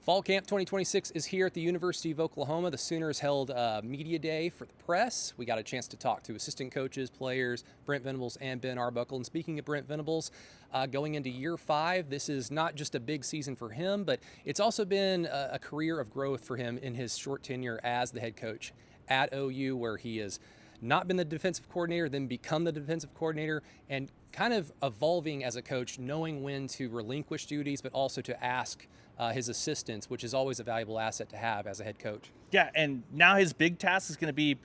Fall Camp 2026 is here at the University of Oklahoma. The Sooners held a media day for the press. We got a chance to talk to assistant coaches, players, Brent Venables and Ben Arbuckle. And speaking of Brent Venables, going into year 5, this is not just a big season for him, but it's also been a career of growth for him in his short tenure as the head coach at OU, where he has not been the defensive coordinator, then become the defensive coordinator, and kind of evolving as a coach, knowing when to relinquish duties, but also to ask his assistants, which is always a valuable asset to have as a head coach. Yeah, and now his big task is going to be,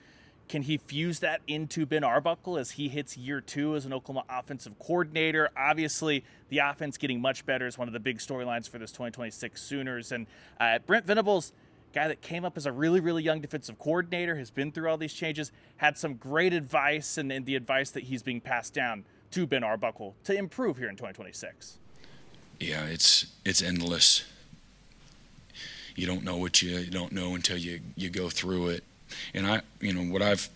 can he fuse that into Ben Arbuckle as he hits year 2 as an Oklahoma offensive coordinator? Obviously, the offense getting much better is one of the big storylines for this 2026 Sooners. And Brent Venables, guy that came up as a really, really young defensive coordinator, has been through all these changes, had some great advice, and the advice that he's being passed down to Ben Arbuckle to improve here in 2026. Yeah, it's endless. You don't know what you don't know until you go through it. And what I've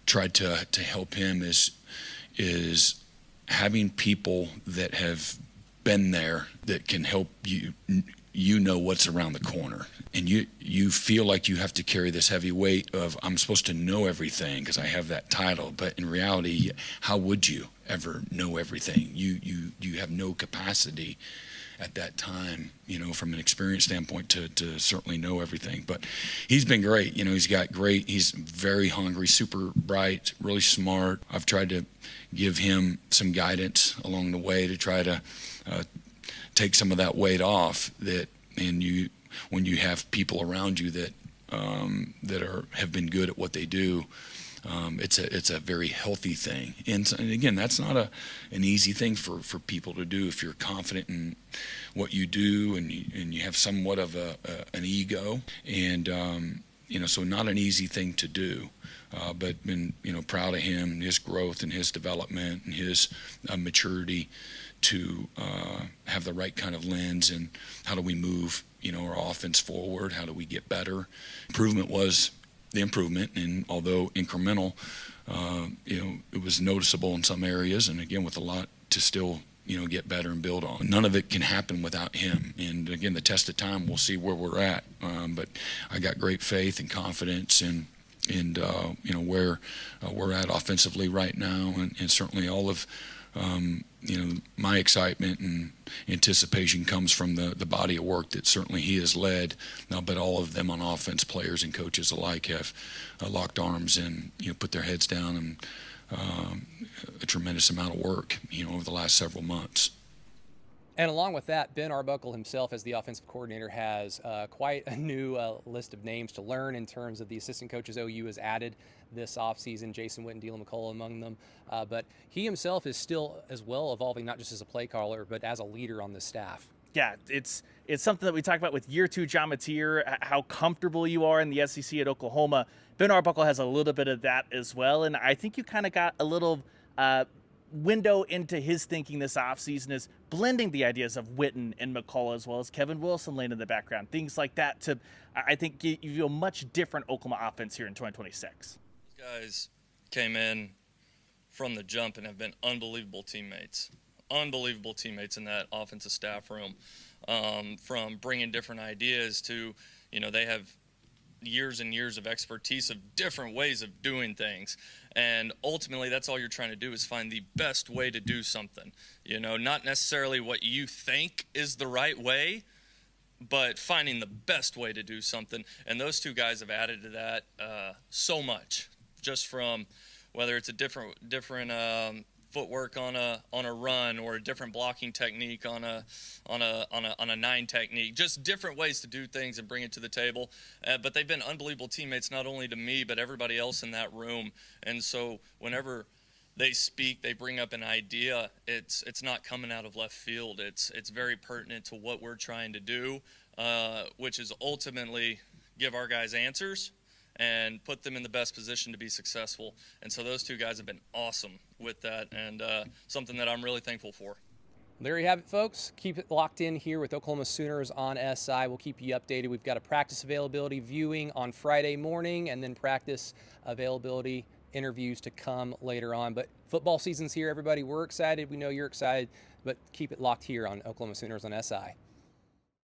tried to help him is having people that have been there that can help you. You know what's around the corner, and you feel like you have to carry this heavy weight of, I'm supposed to know everything because I have that title. But in reality, how would you ever know everything? You have no capacity at that time, from an experience standpoint to certainly know everything. But he's been great. He's very hungry, super bright, really smart. I've tried to give him some guidance along the way to try to take some of that weight off. When you have people around you that have been good at what they do, it's a very healthy thing. And again, that's not an easy thing for people to do if you're confident in what you do and you have somewhat of an ego, and so not an easy thing to do. But been proud of him and his growth and his development and his maturity to have the right kind of lens, and how do we move our offense forward, how do we get better. Improvement was the improvement, and although incremental, it was noticeable in some areas, and again with a lot to still get better and build on. None of it can happen without him, and again the test of time, we'll see where we're at, but I got great faith and confidence in where we're at offensively right now, and certainly all of my excitement and anticipation comes from the body of work that certainly he has led. But all of them on offense, players and coaches alike, have locked arms and put their heads down, and a tremendous amount of work over the last several months. And along with that, Ben Arbuckle himself, as the offensive coordinator, has quite a new list of names to learn in terms of the assistant coaches OU has added this offseason, Jason Witt and Dylan McCullough among them. But he himself is still as well evolving, not just as a play caller, but as a leader on the staff. Yeah, it's something that we talk about with year 2 John Mateer, how comfortable you are in the SEC at Oklahoma. Ben Arbuckle has a little bit of that as well, and I think you kind of got a little window into his thinking this offseason is blending the ideas of Witten and McCullough, as well as Kevin Wilson laying in the background, things like that, to I think give you a much different Oklahoma offense here in 2026. These guys came in from the jump and have been unbelievable teammates in that offensive staff room, from bringing different ideas to, they have years and years of expertise of different ways of doing things, and ultimately that's all you're trying to do is find the best way to do something, not necessarily what you think is the right way, but finding the best way to do something. And those two guys have added to that so much, just from whether it's a different footwork on a run, or a different blocking technique on a 9 technique, just different ways to do things and bring it to the table. But they've been unbelievable teammates, not only to me but everybody else in that room. And so whenever they speak, they bring up an idea, it's not coming out of left field. It's very pertinent to what we're trying to do, which is ultimately give our guys answers and put them in the best position to be successful. And so those two guys have been awesome with that, and something that I'm really thankful for. There you have it, folks. Keep it locked in here with Oklahoma Sooners on SI. We'll keep you updated. We've got a practice availability viewing on Friday morning, and then practice availability interviews to come later on. But football season's here, everybody. We're excited. We know you're excited, but keep it locked here on Oklahoma Sooners on SI.